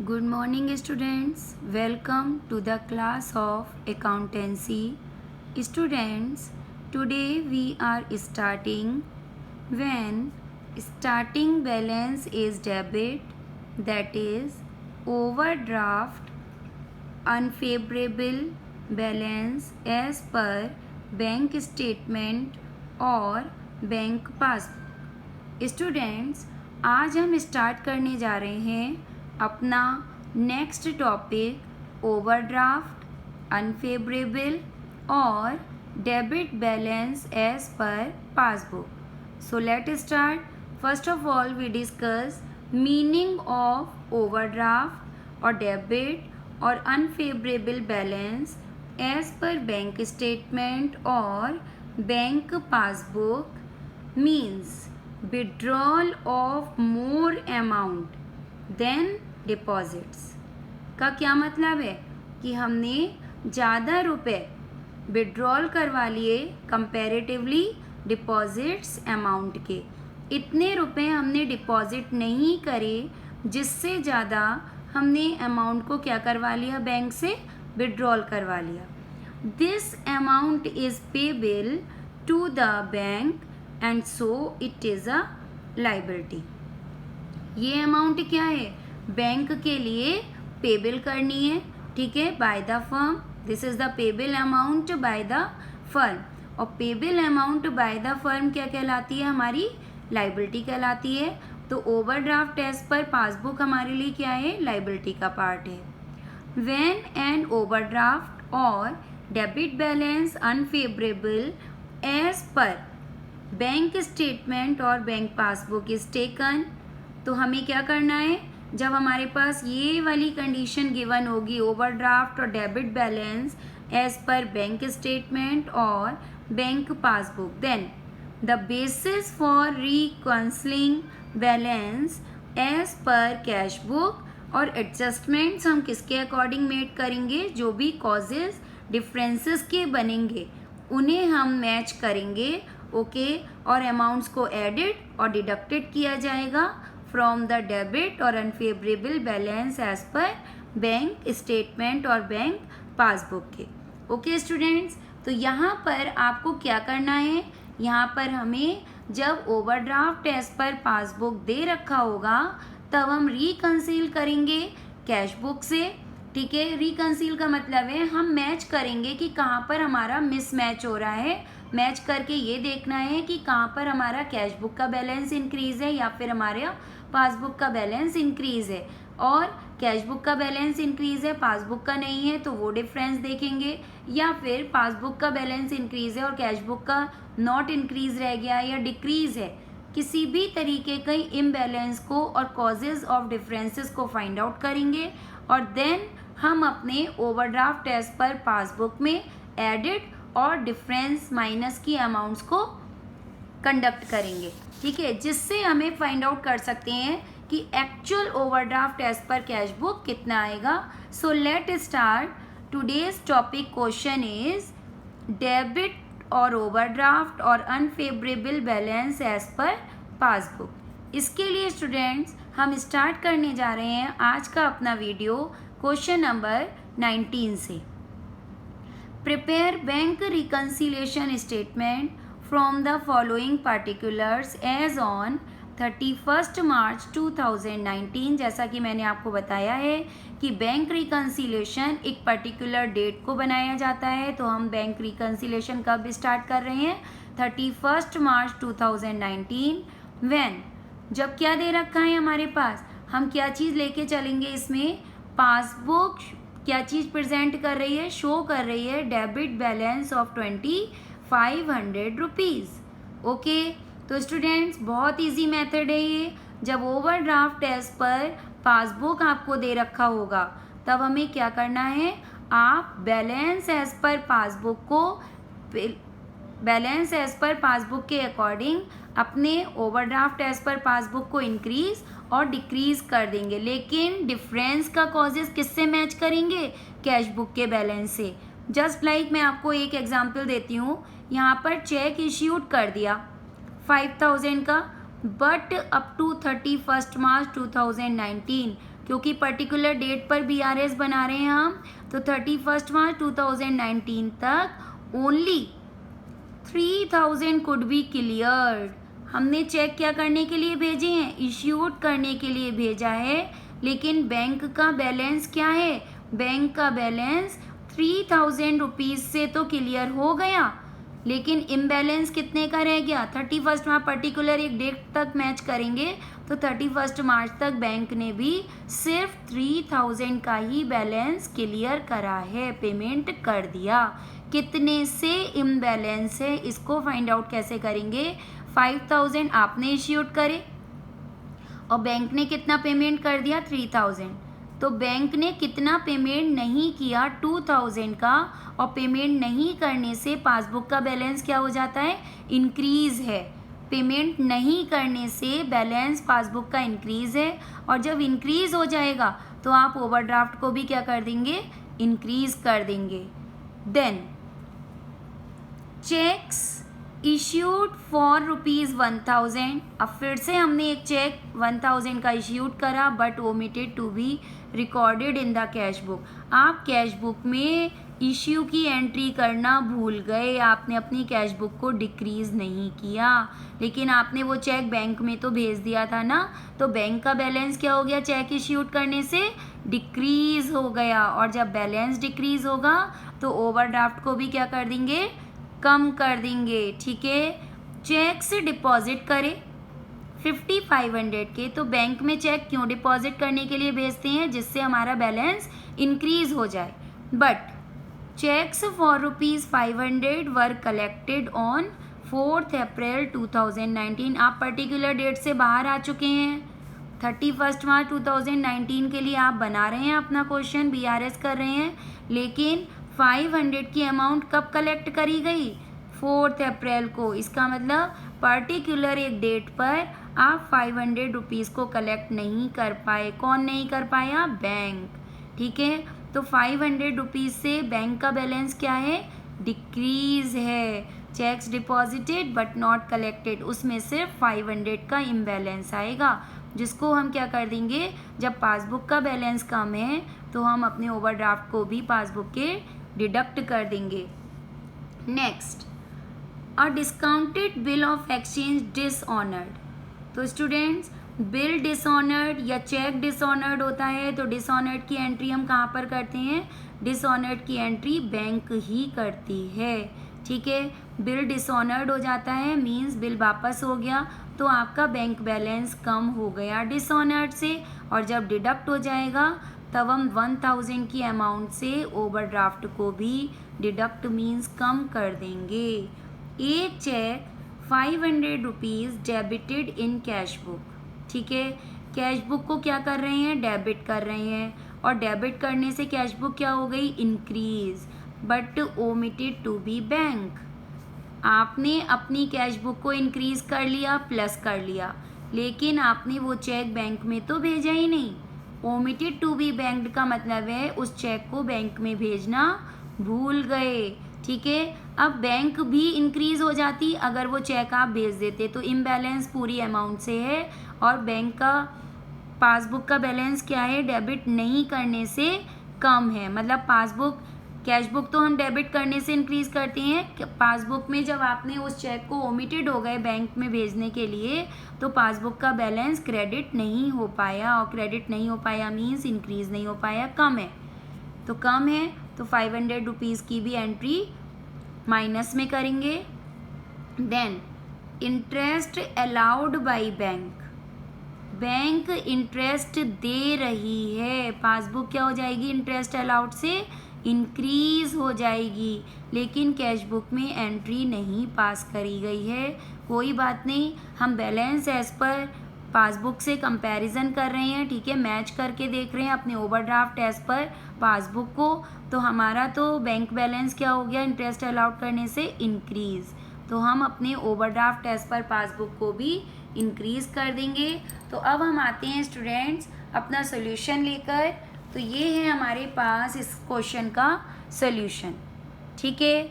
Good morning students. Welcome to the class of accountancy. Students, today we are starting when starting balance is debit, that is overdraft unfavorable balance as per bank statement और bank passbook. Students, आज हम start करने जा रहे हैं अपना next topic overdraft unfavourable और debit balance as per passbook. So let start. First of all we discuss meaning of overdraft और डेबिट और unfavourable balance as per bank statement और bank passbook means withdrawal of more amount than deposits। का क्या मतलब है कि हमने ज़्यादा रुपए विड्रॉल करवा लिए कंपैरेटिवली डिपॉजिट्स अमाउंट के। इतने रुपए हमने डिपॉजिट नहीं करे जिससे ज़्यादा हमने अमाउंट को क्या करवा लिया, बैंक से विड्रॉल करवा लिया। This amount is payable to the bank and so it is a liability. ये अमाउंट क्या है, बैंक के लिए पेबल करनी है, ठीक है, by the firm. This is the payable amount by the firm. और payable amount by the firm क्या कहलाती है, हमारी लाइबिलिटी कहलाती है। तो ओवरड्राफ्ट एज पर पासबुक हमारे लिए क्या है, लाइबिलिटी का पार्ट है। व्हेन एन ओवरड्राफ्ट और debit balance unfavourable as per bank statement और बैंक पासबुक इज टेकन, तो हमें क्या करना है, जब हमारे पास ये वाली कंडीशन गिवन होगी ओवरड्राफ्ट और debit balance as per bank statement और bank passbook, then the basis for reconciling balance as per cash book और एडजस्टमेंट्स हम किसके अकॉर्डिंग मेड करेंगे, जो भी कॉजेज डिफरेंसेस के बनेंगे उन्हें हम मैच करेंगे, ओके और अमाउंट्स को एडिट और डिडक्टेड किया जाएगा फ्रॉम द डेबिट और unfavourable balance as per bank statement और बैंक पासबुक के। ओके स्टूडेंट्स, तो यहाँ पर आपको क्या करना है, यहाँ पर हमें जब ओवरड्राफ्ट एज पर पासबुक दे रखा होगा तब हम रिकंसील करेंगे कैश बुक से, ठीक है। रिकंसील का मतलब है हम मैच करेंगे कि कहाँ पर हमारा मिसमैच हो रहा है। मैच करके ये देखना है कि कहाँ पर हमारा कैश बुक का बैलेंस इंक्रीज है या फिर हमारे पासबुक का बैलेंस इंक्रीज है। और कैश बुक का बैलेंस इंक्रीज है, पासबुक का नहीं है, तो वो डिफरेंस देखेंगे। या फिर पासबुक का बैलेंस इंक्रीज है और कैश बुक का नॉट इंक्रीज रह गया या डिक्रीज है, किसी भी तरीके के इम्बैलेंस को और कॉजेज ऑफ डिफरेंसेस को फाइंड आउट करेंगे और देन हम अपने ओवरड्राफ्ट एज पर पासबुक में एडिट और डिफरेंस माइनस की अमाउंट्स को कंडक्ट करेंगे, ठीक है, जिससे हमें फाइंड आउट कर सकते हैं कि actual overdraft as per cash book कितना आएगा। So let start. Today's topic question is debit और ओवरड्राफ्ट और unfavourable balance as per passbook. इसके लिए स्टूडेंट्स हम स्टार्ट करने जा रहे हैं आज का अपना वीडियो क्वेश्चन नंबर 19 से। Prepare bank reconciliation statement from the following particulars as on 31 March 2019। जैसा कि मैंने आपको बताया है कि बैंक रिकंसिलिएशन एक पर्टिकुलर डेट को बनाया जाता है, तो हम बैंक रिकंसिलिएशन कब स्टार्ट कर रहे हैं, 31 मार्च 2019। व्हेन, जब क्या दे रखा है हमारे पास, हम क्या चीज़ लेके चलेंगे इसमें, पासबुक क्या चीज़ प्रेजेंट कर रही है, शो कर रही है debit balance of 2500 rupees. Okay, तो स्टूडेंट्स बहुत इजी मेथड है ये। जब ओवरड्राफ्ट एज पर पासबुक आपको दे रखा होगा तब हमें क्या करना है, आप बैलेंस एज पर पासबुक को बैलेंस एज पर पासबुक के अकॉर्डिंग अपने ओवरड्राफ्ट एज पर पासबुक को इंक्रीज और डिक्रीज कर देंगे, लेकिन डिफरेंस का कॉजेज किससे मैच करेंगे, कैश बुक के बैलेंस से। जस्ट लाइक मैं आपको एक एग्जांपल देती हूँ, यहाँ पर चेक इश्यूड कर दिया 5000 का, बट अप टू 31 मार्च 2019 क्योंकि पर्टिकुलर डेट पर BRS बना रहे हैं हम, तो 31 मार्च 2019 तक ओनली 3000 कुड बी क्लियर्ड। हमने चेक क्या करने के लिए भेजे हैं, इश्यूड करने के लिए भेजा है, लेकिन बैंक का बैलेंस क्या है, बैंक का बैलेंस 3000 रुपीज से तो क्लियर हो गया, लेकिन इम्बैलेंस कितने का रह गया, 31 मार्च, पर्टिकुलर एक डेट तक मैच करेंगे तो 31 मार्च तक बैंक ने भी सिर्फ 3000 का ही बैलेंस क्लियर करा है, पेमेंट कर दिया। कितने से इम्बैलेंस है, इसको फाइंड आउट कैसे करेंगे, 5000 आपने इश्यूड करे और बैंक ने कितना पेमेंट कर दिया, 3000, तो बैंक ने कितना पेमेंट नहीं किया, 2000 का, और पेमेंट नहीं करने से पासबुक का बैलेंस क्या हो जाता है, इंक्रीज है। पेमेंट नहीं करने से बैलेंस पासबुक का इंक्रीज है, और जब इंक्रीज हो जाएगा तो आप ओवरड्राफ्ट को भी क्या कर देंगे, इंक्रीज कर देंगे। Then cheques issued for ₹1000। अब फिर से हमने एक चेक 1000 का इश्यूड करा, but omitted to be recorded in the cash book. आप कैश बुक में इश्यू की एंट्री करना भूल गए, आपने अपनी कैश बुक को डिक्रीज नहीं किया, लेकिन आपने वो चेक बैंक में तो भेज दिया था ना, तो बैंक का बैलेंस क्या हो गया, चेक इश्यूड करने से डिक्रीज हो गया, और जब बैलेंस डिक्रीज होगा तो ओवरड्राफ्ट को भी क्या कर देंगे, कम कर देंगे। ठीक है, चेक से डिपॉजिट करें 5500 के, तो बैंक में चेक क्यों डिपॉजिट करने के लिए भेजते हैं, जिससे हमारा बैलेंस इंक्रीज हो जाए। But cheques for ₹500 were collected on 4 April 2019। आप पर्टिकुलर डेट से बाहर आ चुके हैं, 31 मार्च 2019 के लिए आप बना रहे हैं अपना क्वेश्चन, BRS कर रहे हैं, लेकिन 500 की अमाउंट कब कलेक्ट करी गई, 4 अप्रैल को। इसका मतलब पर्टिकुलर एक डेट पर आप 500 रुपीज़ को कलेक्ट नहीं कर पाए। कौन नहीं कर पाया, बैंक। ठीक है, तो 500 रुपीज़ से बैंक का बैलेंस क्या है, डिक्रीज है। Checks deposited but not collected, उसमें सिर्फ 500 का इम्बैलेंस आएगा, जिसको हम क्या कर देंगे, जब पासबुक का बैलेंस कम है तो हम अपने ओवरड्राफ्ट को भी पासबुक के डिडक्ट कर देंगे। Next, a discounted bill of exchange dishonoured. तो स्टूडेंट्स, बिल डिसऑनर्ड या चेक डिसऑनर्ड होता है, तो डिसऑनर्ड की एंट्री हम कहाँ पर करते हैं, डिसऑनर्ड की एंट्री बैंक ही करती है। ठीक है, बिल डिसऑनर्ड हो जाता है, मीन्स बिल वापस हो गया, तो आपका बैंक बैलेंस कम हो गया डिसऑनर्ड से, और जब डिडक्ट हो जाएगा तब हम 1000 की अमाउंट से ओवरड्राफ्ट को भी डिडक्ट मीन्स कम कर देंगे। एक cheque 500 rupees debited in cash book. ठीक है, कैश बुक को क्या कर रहे हैं, डेबिट कर रहे हैं, और डेबिट करने से कैश बुक क्या हो गई, increase, but omitted to be bank. आपने अपनी कैश बुक को इंक्रीज कर लिया, प्लस कर लिया, लेकिन आपने वो चेक बैंक में तो भेजा ही नहीं। ओमिटेड टू बी बैंक्ड का मतलब है उस चेक को बैंक में भेजना भूल गए। ठीक है, अब बैंक भी इंक्रीज हो जाती अगर वो चेक आप भेज देते, तो इम्बैलेंस पूरी अमाउंट से है, और बैंक का पासबुक का बैलेंस क्या है, डेबिट नहीं करने से कम है। मतलब पासबुक, कैश बुक तो हम डेबिट करने से इंक्रीज करते हैं, पासबुक में जब आपने उस चेक को ओमिटेड हो गए बैंक में भेजने के लिए, तो पासबुक का बैलेंस क्रेडिट नहीं हो पाया, और क्रेडिट नहीं हो पाया मीन्स इंक्रीज नहीं हो पाया, कम है। तो कम है तो 500 रुपीज़ की भी एंट्री माइनस में करेंगे। Then interest allowed by bank, bank interest दे रही है, पासबुक क्या हो जाएगी, इंटरेस्ट अलाउड से इंक्रीज हो जाएगी, लेकिन कैश बुक में एंट्री नहीं पास करी गई है। कोई बात नहीं, हम बैलेंस एज पर पासबुक से कंपैरिजन कर रहे हैं। ठीक है, मैच करके देख रहे हैं अपने ओवरड्राफ्ट एज पर पासबुक को, तो हमारा तो बैंक बैलेंस क्या हो गया, इंटरेस्ट अलाउड करने से इंक्रीज, तो हम अपने ओवरड्राफ्ट एज पर पासबुक को भी इंक्रीज कर देंगे। तो अब हम आते हैं स्टूडेंट्स अपना सोल्यूशन लेकर। तो ये है हमारे पास इस क्वेश्चन का सोल्यूशन। ठीक है,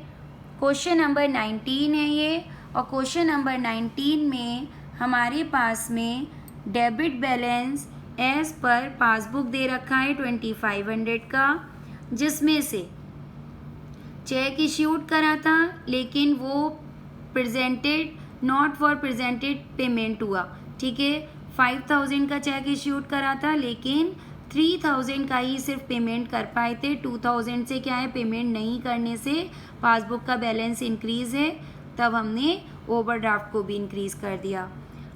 क्वेश्चन नंबर 19 है ये, और क्वेश्चन नंबर 19 में हमारे पास में debit balance as per passbook दे रखा है 2500 का, जिसमें से चेक इश्यूड करा था लेकिन वो presented not for presented payment हुआ, ठीक है। 5000 का चेक इश्यूड करा था लेकिन 3000 का ही सिर्फ पेमेंट कर पाए थे। 2000 से क्या है, पेमेंट नहीं करने से पासबुक का बैलेंस इंक्रीज है, तब हमने ओवरड्राफ्ट को भी इंक्रीज कर दिया।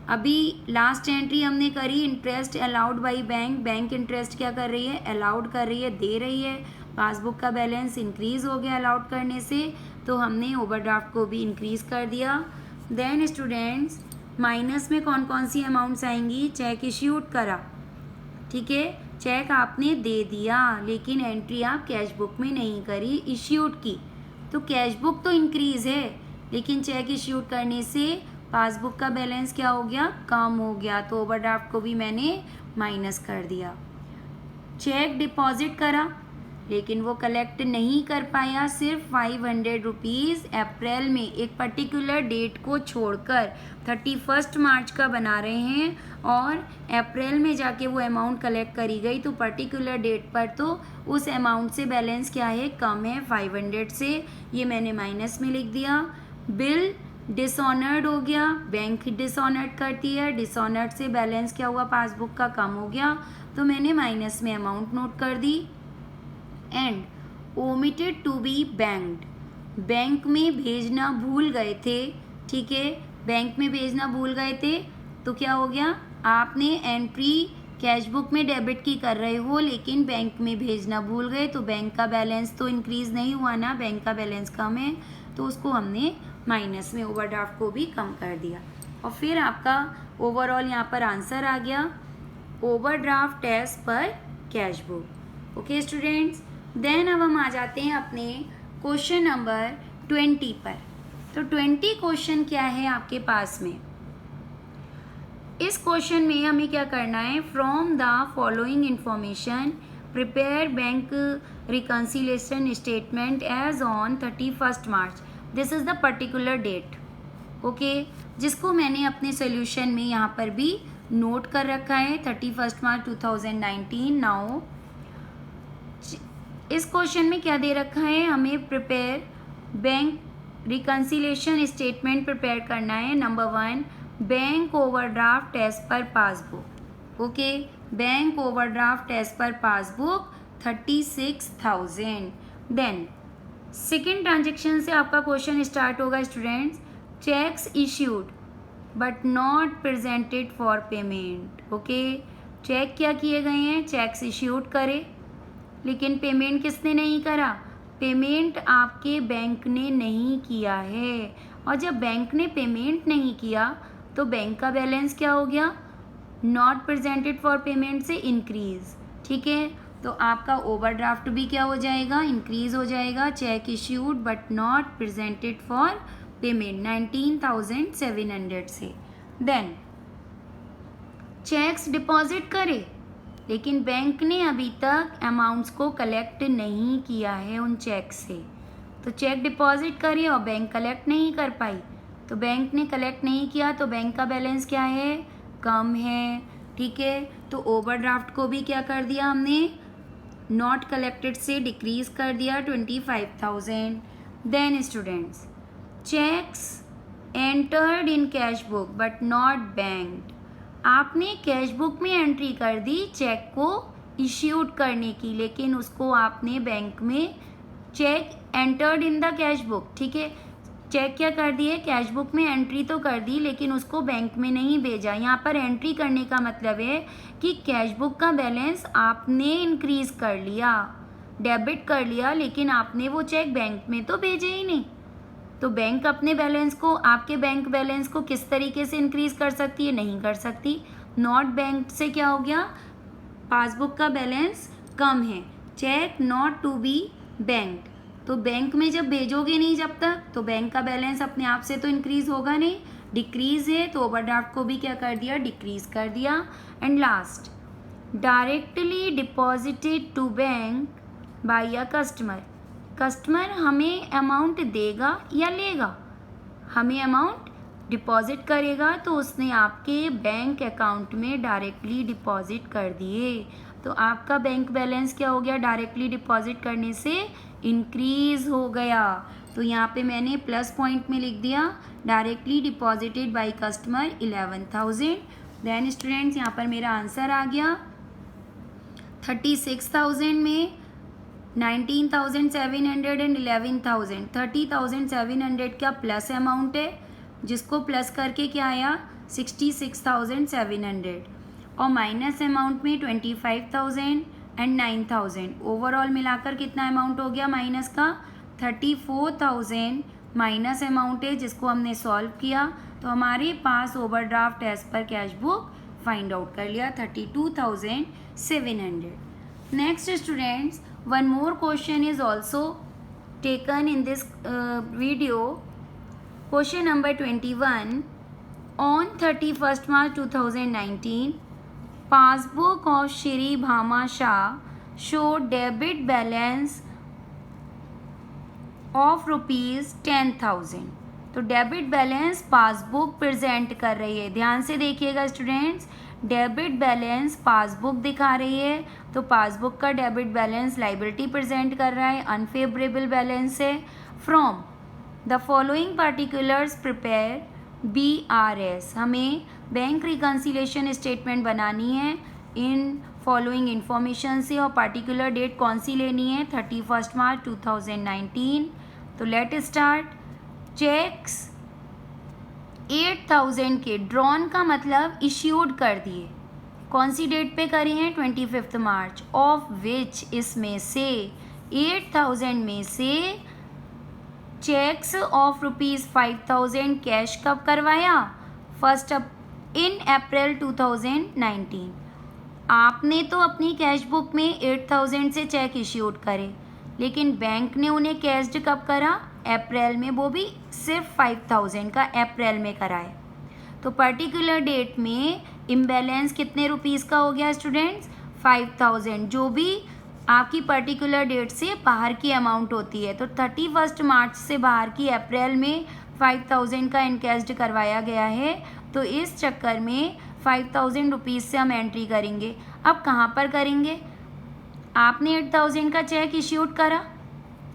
अभी लास्ट एंट्री हमने करी, interest allowed by bank. Bank interest क्या कर रही है, अलाउड कर रही है, दे रही है। पासबुक का बैलेंस इंक्रीज हो गया अलाउड करने से, तो हमने ओवरड्राफ्ट को भी इंक्रीज कर दिया। देन स्टूडेंट्स, माइनस में कौन कौन सी अमाउंट्स आएंगी, चेक इश्यूड करा, ठीक है, चेक आपने दे दिया लेकिन एंट्री आप कैश बुक में नहीं करी, इश्यूड की, तो कैश बुक तो इंक्रीज है लेकिन चेक इश्यूड करने से पासबुक का बैलेंस क्या हो गया, कम हो गया, तो ओवरड्राफ्ट को भी मैंने माइनस कर दिया। चेक डिपॉजिट करा लेकिन वो कलेक्ट नहीं कर पाया, सिर्फ 500 रुपीज़ अप्रैल में एक पर्टिकुलर डेट को छोड़कर 31 मार्च का बना रहे हैं और अप्रैल में जाके वो अमाउंट कलेक्ट करी गई, तो पर्टिकुलर डेट पर तो उस अमाउंट से बैलेंस क्या है, कम है 500 से, ये मैंने माइनस में लिख दिया। बिल डिसऑनर्ड हो गया, बैंक डिसऑनर्ड करती है, डिसऑनर्ड से बैलेंस क्या हुआ, पासबुक का कम हो गया, तो मैंने माइनस में अमाउंट नोट कर दी। And omitted to be banked, bank में भेजना भूल गए थे, ठीक है, बैंक में भेजना भूल गए थे, तो क्या हो गया, आपने एंट्री कैश बुक में डेबिट की कर रहे हो लेकिन बैंक में भेजना भूल गए, तो बैंक का बैलेंस तो इंक्रीज नहीं हुआ ना, बैंक का बैलेंस कम है, तो उसको हमने माइनस में ओवरड्राफ्ट को भी कम कर दिया। और फिर आपका ओवरऑल यहाँ पर आंसर आ गया, overdraft as per cash book. Okay students, then अब हम आ जाते हैं अपने क्वेश्चन नंबर 20 पर। तो 20 क्वेश्चन क्या है आपके पास में, इस क्वेश्चन में हमें क्या करना है, from the following information prepare bank reconciliation statement as on 31 March, this is the particular date, okay, जिसको मैंने अपने सोल्यूशन में यहाँ पर भी नोट कर रखा है 31 मार्च 2019। नाउ इस क्वेश्चन में क्या दे रखा है, हमें prepare bank reconciliation statement prepare करना है। Number 1, bank overdraft as per passbook, okay, bank overdraft as per passbook 36,000। Then second transaction से आपका क्वेश्चन स्टार्ट होगा students, cheques issued but not presented for payment, okay, cheque क्या किए गए हैं, checks issued करे लेकिन पेमेंट किसने नहीं करा, पेमेंट आपके बैंक ने नहीं किया है, और जब बैंक ने पेमेंट नहीं किया तो बैंक का बैलेंस क्या हो गया, नॉट प्रेजेंटेड फॉर पेमेंट से इंक्रीज, ठीक है, तो आपका ओवरड्राफ्ट भी क्या हो जाएगा, इंक्रीज हो जाएगा, check issued but not presented for payment 19,700 से। देन चेक्स डिपॉजिट करे लेकिन बैंक ने अभी तक अमाउंट्स को कलेक्ट नहीं किया है उन चेक से, तो चेक डिपॉजिट करी और बैंक कलेक्ट नहीं कर पाई, तो बैंक ने कलेक्ट नहीं किया तो बैंक का बैलेंस क्या है, कम है, ठीक है, तो ओवरड्राफ्ट को भी क्या कर दिया हमने, नॉट कलेक्टेड से डिक्रीज कर दिया 25,000। Then students, cheques entered in cash book but not banked, आपने कैश बुक में एंट्री कर दी चेक को इश्यूड करने की, लेकिन उसको आपने बैंक में cheque entered in the cash book, ठीक है, चेक क्या कर दिए, कैश बुक में एंट्री तो कर दी लेकिन उसको बैंक में नहीं भेजा। यहाँ पर एंट्री करने का मतलब है कि कैश बुक का बैलेंस आपने इंक्रीज कर लिया, डेबिट कर लिया, लेकिन आपने वो चेक बैंक में तो भेजे ही नहीं, तो बैंक अपने बैलेंस को, आपके बैंक बैलेंस को किस तरीके से इंक्रीज कर सकती है, नहीं कर सकती। नॉट बैंक से क्या हो गया, पासबुक का बैलेंस कम है, cheque not to be bank, तो बैंक में जब भेजोगे नहीं जब तक, तो बैंक का बैलेंस अपने आप से तो इंक्रीज होगा नहीं, डिक्रीज है, तो ओवरड्राफ्ट को भी क्या कर दिया, डिक्रीज कर दिया। And last, directly deposited to bank by a customer, customer हमें अमाउंट देगा या लेगा, हमें अमाउंट डिपॉजिट करेगा तो उसने आपके बैंक अकाउंट में डायरेक्टली डिपॉजिट कर दिए। तो आपका बैंक बैलेंस क्या हो गया, डायरेक्टली डिपॉजिट करने से इंक्रीज हो गया। तो यहाँ पे मैंने प्लस पॉइंट में लिख दिया directly deposited by customer 11,000। Then students यहाँ पर मेरा आंसर आ गया 36,000 में 19,700 एंड 11,000। 30,700 का प्लस अमाउंट है, जिसको प्लस करके क्या आया 66,700, और माइनस अमाउंट में 25,000 एंड 9,000। ओवरऑल मिलाकर कितना अमाउंट हो गया माइनस का 34,000 माइनस अमाउंट है, जिसको हमने सॉल्व किया तो हमारे पास overdraft as per cash book find out कर लिया 32,700। Next students, one more question is also taken in this video. Question number 21. On 31st March 2019, passbook of Shri Bhama Shah showed debit balance of ₹10,000। तो debit balance passbook present कर रही है। ध्यान से देखिएगा students, debit balance passbook दिखा रही है, तो पासबुक का डेबिट बैलेंस लाइबिलिटी प्रेजेंट कर रहा है, अनफेवरेबल बैलेंस है। From the following particulars prepare BRS, हमें बैंक रिकन्सिलेशन स्टेटमेंट बनानी है इन फॉलोइंग इंफॉर्मेशन से, और पार्टिकुलर डेट कौन सी लेनी है 31 मार्च 2019। तो लेट स्टार्ट। चेक्स 8,000 के ड्रॉन का मतलब इश्यूड कर दिए, कौन सी डेट पे करी हैं 25 मार्च, ऑफ विच इसमें से 8,000 में से चेक्स ऑफ ₹5,000 कैश कब करवाया, फर्स्ट इन अप्रैल 2019। आपने तो अपनी कैश बुक में 8,000 से चेक इश्यूड करे, लेकिन बैंक ने उन्हें कैश्ड कब करा, अप्रैल में, वो भी सिर्फ 5,000 का अप्रैल में कराए। तो पर्टिकुलर डेट में इम्बैलेंस कितने रुपीज़ का हो गया स्टूडेंट्स 5,000, जो भी आपकी पर्टिकुलर डेट से बाहर की अमाउंट होती है। तो 31 मार्च से बाहर की अप्रैल में 5,000 का इनकैश्ड करवाया गया है, तो इस चक्कर में 5,000 रुपीज़ से हम एंट्री करेंगे। अब कहाँ पर करेंगे, आपने 8,000 का चेक इश्यूड करा,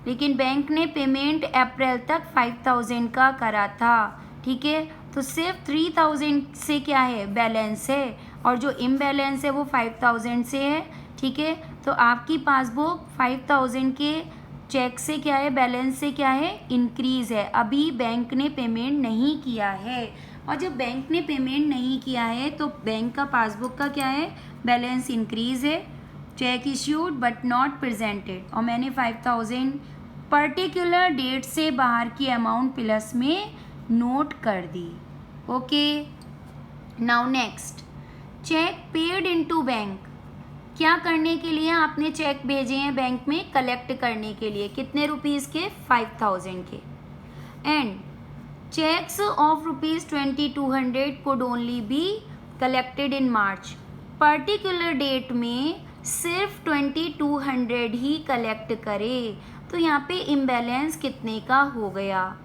लेकिन बैंक ने पेमेंट अप्रैल तक 5,000 का करा था, ठीक है। तो सिर्फ 3,000 से क्या है बैलेंस है, और जो इम्बैलेंस है वो 5,000 से है, ठीक है। तो आपकी पासबुक 5,000 के चेक से क्या है, बैलेंस से क्या है, इंक्रीज़ है। अभी बैंक ने पेमेंट नहीं किया है, और जब बैंक ने पेमेंट नहीं किया है तो बैंक का पासबुक का क्या है, बैलेंस इंक्रीज़ है। Check issued but not presented, और मैंने 5,000 पर्टिकुलर डेट से बाहर की अमाउंट प्लस में नोट कर दी। Okay, now next, cheque paid into bank. क्या करने के लिए आपने चेक भेजे हैं बैंक में, कलेक्ट करने के लिए, कितने रुपीज़ के 5,000 के। And cheques of ₹2,200 could only be collected in March. Particular date में सिर्फ 2,200 ही कलेक्ट करे, तो यहाँ पे इम्बैलेंस कितने का हो गया।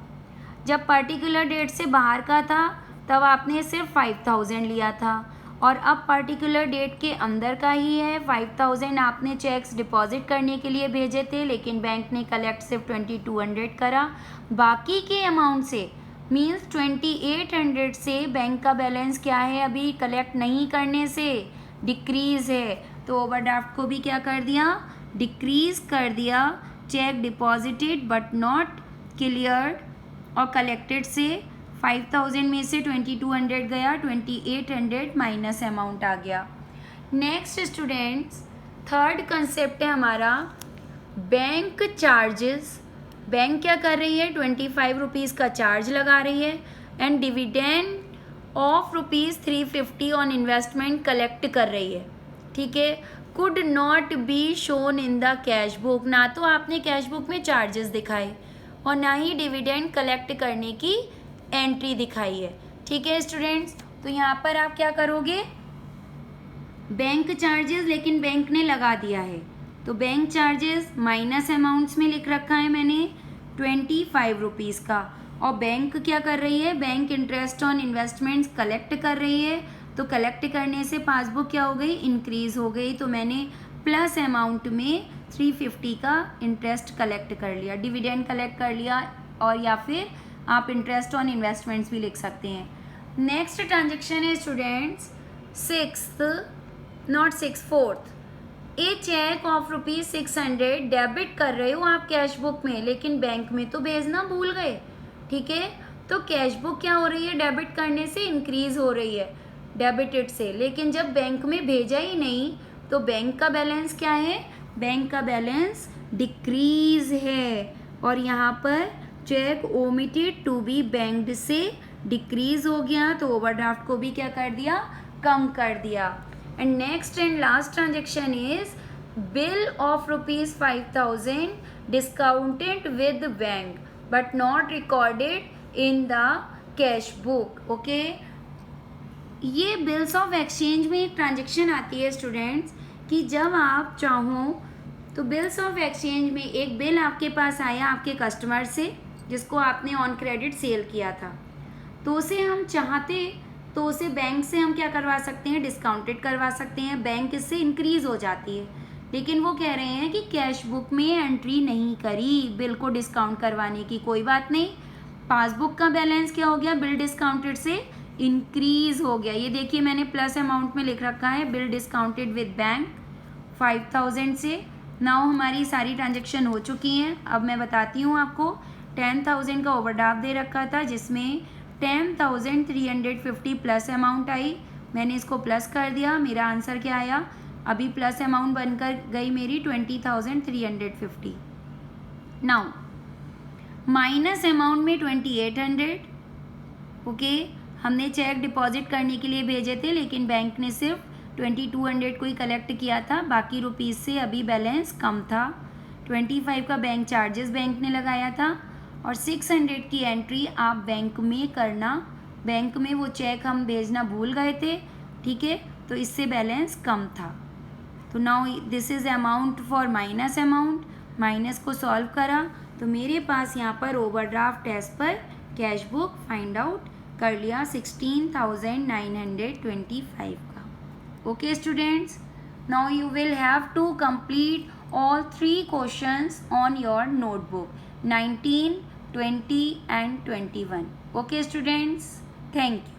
जब पर्टिकुलर डेट से बाहर का था तब आपने सिर्फ 5,000 लिया था, और अब पर्टिकुलर डेट के अंदर का ही है 5,000 आपने चेक्स डिपॉजिट करने के लिए भेजे थे, लेकिन बैंक ने कलेक्ट सिर्फ 2,200 करा। बाकी के अमाउंट से मीन्स 2,800 से बैंक का बैलेंस क्या है, अभी कलेक्ट नहीं करने से डिक्रीज़ है। तो ओवरड्राफ्ट को भी क्या कर दिया, डिक्रीज़ कर दिया। Check deposited but not cleared और कलेक्टेड से 5,000 में से 2,200 गया, 2,800 माइनस अमाउंट आ गया। नेक्स्ट स्टूडेंट्स, थर्ड कंसेप्ट है हमारा बैंक चार्जेस। बैंक क्या कर रही है, 25 रुपीज़ का चार्ज लगा रही है, and dividend of ₹350 on investment collect कर रही है, ठीक है। Could not be shown in the cash book, ना तो आपने कैश बुक में चार्जेस दिखाए और ना ही डिविडेंड कलेक्ट करने की एंट्री दिखाई है, ठीक है स्टूडेंट्स। तो यहाँ पर आप क्या करोगे, बैंक चार्जेस लेकिन बैंक ने लगा दिया है, तो बैंक चार्जेस माइनस अमाउंट्स में लिख रखा है मैंने 25 रुपीज़ का, और बैंक क्या कर रही है, bank interest on investments collect कर रही है, तो कलेक्ट करने से पासबुक क्या हो गई, इंक्रीज हो गई। तो मैंने प्लस अमाउंट में 350 का इंटरेस्ट कलेक्ट कर लिया, डिविडेंड कलेक्ट कर लिया, और या फिर आप इंटरेस्ट ऑन इन्वेस्टमेंट्स भी लिख सकते हैं। नेक्स्ट ट्रांजेक्शन है students 4th, a cheque of ₹600 debit कर रहे हो आप कैश बुक में, लेकिन बैंक में तो भेजना भूल गए, ठीक है। तो कैश बुक क्या हो रही है, डेबिट करने से इंक्रीज हो रही है, डेबिटेड से, लेकिन जब बैंक में भेजा ही नहीं तो बैंक का बैलेंस क्या है, बैंक का बैलेंस डिक्रीज है। और यहाँ पर cheque omitted to be banked से डिक्रीज हो गया, तो ओवरड्राफ्ट को भी क्या कर दिया, कम कर दिया। And next and last transaction is bill of ₹5,000 discounted with bank but not recorded in the cash book. Okay, ये बिल्स ऑफ एक्सचेंज में एक ट्रांजेक्शन आती है स्टूडेंट्स कि जब आप चाहो तो बिल्स ऑफ एक्सचेंज में एक बिल आपके पास आया आपके कस्टमर से जिसको आपने ऑन क्रेडिट सेल किया था, तो उसे हम चाहते तो उसे बैंक से हम क्या करवा सकते हैं, डिस्काउंटेड करवा सकते हैं, बैंक इससे इंक्रीज हो जाती है। लेकिन वो कह रहे हैं कि कैश बुक में एंट्री नहीं करी बिल को डिस्काउंट करवाने की, कोई बात नहीं, पासबुक का बैलेंस क्या हो गया, बिल डिस्काउंटेड से इंक्रीज हो गया। ये देखिए मैंने प्लस अमाउंट में लिख रखा है, बिल डिस्काउंटेड विद बैंक 5,000 से। नाउ हमारी सारी ट्रांजेक्शन हो चुकी हैं। अब मैं बताती हूँ आपको, 10,000 का ओवरड्राफ्ट दे रखा था जिसमें 10,350 प्लस अमाउंट आई, मैंने इसको प्लस कर दिया, मेरा आंसर क्या आया, अभी प्लस अमाउंट बनकर गई मेरी 20,350। नाउ माइनस अमाउंट में 2,800। ओके, हमने चेक डिपॉजिट करने के लिए भेजे थे लेकिन बैंक ने सिर्फ 2,200 को ही कलेक्ट किया था, बाकी रुपीज़ से अभी बैलेंस कम था। 25 का बैंक चार्जेस बैंक ने लगाया था और 600 की एंट्री आप बैंक में करना, बैंक में वो चेक हम भेजना भूल गए थे, ठीक है, तो इससे बैलेंस कम था। तो now this is amount for minus amount, minus को सॉल्व करा तो मेरे पास यहाँ पर overdraft as per cash book find out कर लिया 16,925 का। Okay students, now you will have to complete all 3 questions on your notebook 19, 20 and 21. Okay students, thank you.